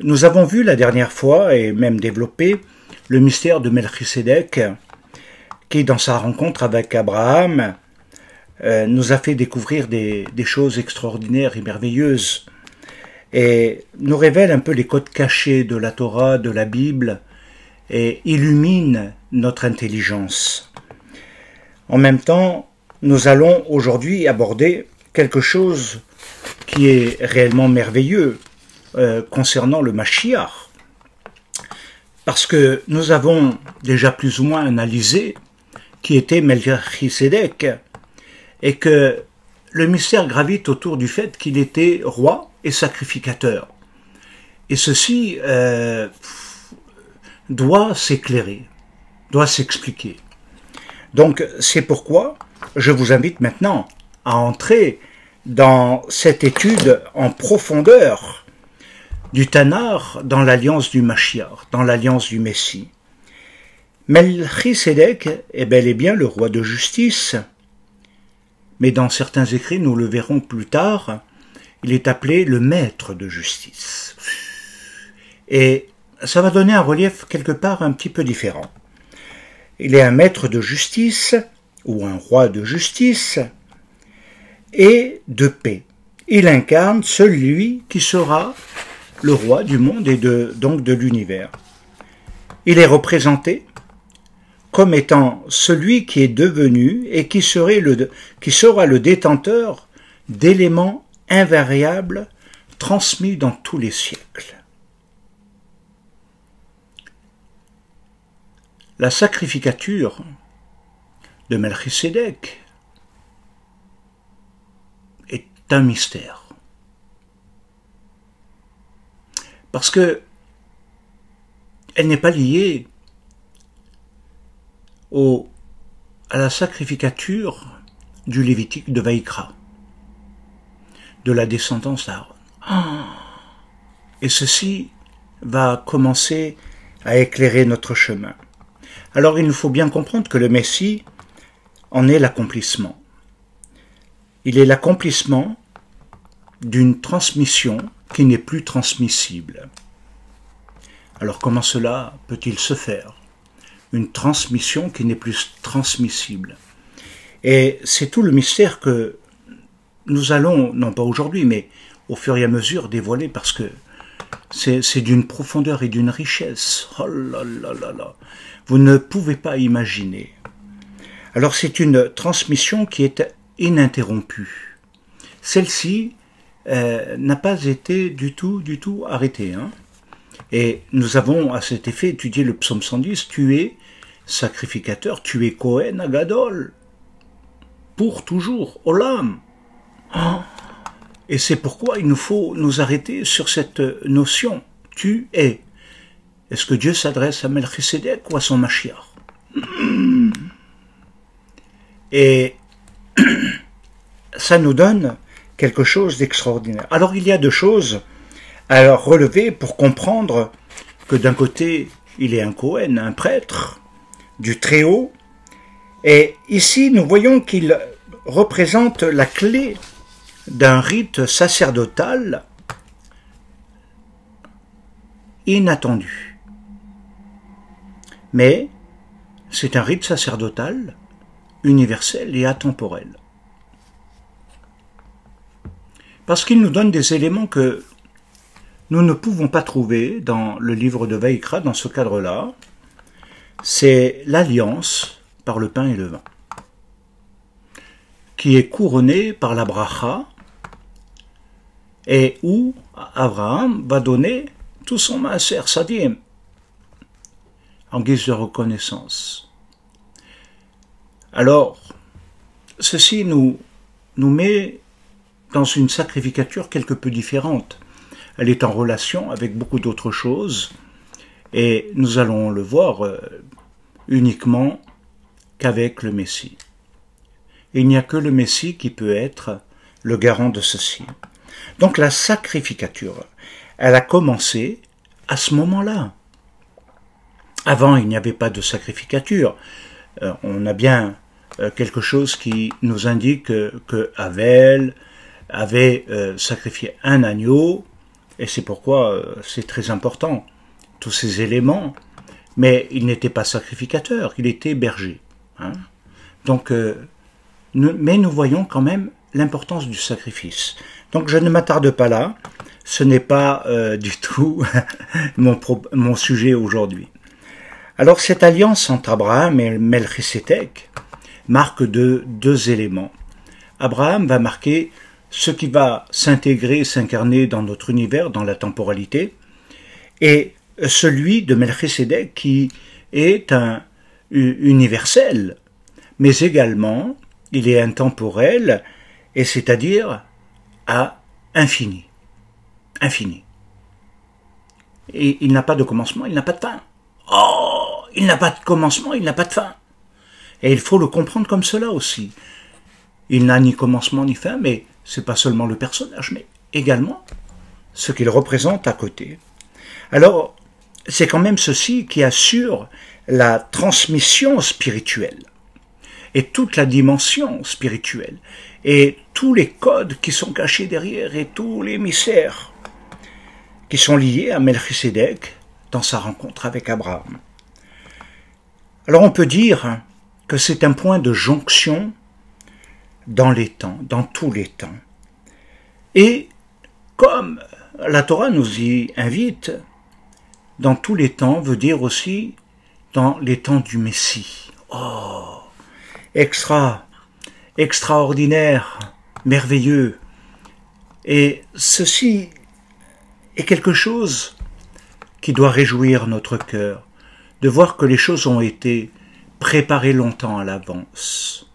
Nous avons vu la dernière fois, et même développé, le mystère de Melchisédek, qui, dans sa rencontre avec Abraham, nous a fait découvrir des choses extraordinaires et merveilleuses, et nous révèle un peu les codes cachés de la Torah, de la Bible, et illumine notre intelligence. En même temps, nous allons aujourd'hui aborder quelque chose qui est réellement merveilleux concernant le Mashiach. Parce que nous avons déjà plus ou moins analysé qui était Melchisédek et que le mystère gravite autour du fait qu'il était roi et sacrificateur. Et ceci doit s'éclairer, doit s'expliquer. Donc c'est pourquoi je vous invite maintenant à entrer dans cette étude en profondeur du Tanar dans l'alliance du Mashiach, dans l'alliance du Messie. Melchisédek est bel et bien le roi de justice, mais dans certains écrits, nous le verrons plus tard, il est appelé le maître de justice. Et ça va donner un relief quelque part un petit peu différent. Il est un maître de justice, ou un roi de justice, et de paix. Il incarne celui qui sera le roi du monde et donc de l'univers. Il est représenté comme étant celui qui est devenu et qui sera le détenteur d'éléments invariables transmis dans tous les siècles. La sacrificature de Melchisédek est un mystère. Parce que elle n'est pas liée à la sacrificature du Lévitique de Vaïkra, de la descendance d'Aaron. Et ceci va commencer à éclairer notre chemin. Alors il nous faut bien comprendre que le Messie en est l'accomplissement. Il est l'accomplissement d'une transmission qui n'est plus transmissible. Alors comment cela peut-il se faire? Une transmission qui n'est plus transmissible. Et c'est tout le mystère que nous allons, non pas aujourd'hui, mais au fur et à mesure dévoiler, parce que c'est d'une profondeur et d'une richesse. Oh là là là là. Vous ne pouvez pas imaginer. Alors c'est une transmission qui est ininterrompue. Celle-ci n'a pas été du tout arrêtée. Et nous avons à cet effet étudié le psaume 110, tu es sacrificateur, tu es Kohen Agadol, pour toujours, Olam. Et c'est pourquoi il nous faut nous arrêter sur cette notion, tu es. Est-ce que Dieu s'adresse à Melchisédek ou à son Mashiach? Et ça nous donne quelque chose d'extraordinaire. Alors il y a deux choses à relever pour comprendre que d'un côté, il est un Kohen, un prêtre du Très-Haut, et ici nous voyons qu'il représente la clé d'un rite sacerdotal inattendu. Mais c'est un rite sacerdotal universel et atemporel. Parce qu'il nous donne des éléments que nous ne pouvons pas trouver dans le livre de Vaïkra, dans ce cadre-là. C'est l'alliance par le pain et le vin, qui est couronnée par la bracha, et où Abraham va donner tout son maaser sadim, en guise de reconnaissance. Alors, ceci nous met dans une sacrificature quelque peu différente. Elle est en relation avec beaucoup d'autres choses, et nous allons le voir uniquement qu'avec le Messie. Il n'y a que le Messie qui peut être le garant de ceci. Donc la sacrificature, elle a commencé à ce moment-là. Avant, il n'y avait pas de sacrificature. On a bien quelque chose qui nous indique que Avel avait sacrifié un agneau, et c'est pourquoi c'est très important, tous ces éléments, mais il n'était pas sacrificateur, il était berger. Hein. Donc, mais nous voyons quand même l'importance du sacrifice. Donc je ne m'attarde pas là, ce n'est pas du tout mon sujet aujourd'hui. Alors cette alliance entre Abraham et Melchisédek marque deux éléments. Abraham va marquer ce qui va s'intégrer, s'incarner dans notre univers, dans la temporalité, et celui de Melchisédek qui est un universel, mais également il est intemporel, et c'est-à-dire à infini. Infini. Et il n'a pas de commencement, il n'a pas de fin. Oh, il n'a pas de commencement, il n'a pas de fin. Et il faut le comprendre comme cela aussi. Il n'a ni commencement ni fin, mais c'est pas seulement le personnage, mais également ce qu'il représente à côté. Alors, c'est quand même ceci qui assure la transmission spirituelle et toute la dimension spirituelle et tous les codes qui sont cachés derrière et tous les mystères qui sont liés à Melchisédek dans sa rencontre avec Abraham. Alors on peut dire que c'est un point de jonction dans les temps, dans tous les temps. Et comme la Torah nous y invite, dans tous les temps veut dire aussi dans les temps du Messie. Oh, extraordinaire, merveilleux. Et ceci est quelque chose qui doit réjouir notre cœur, de voir que les choses ont été préparées longtemps à l'avance.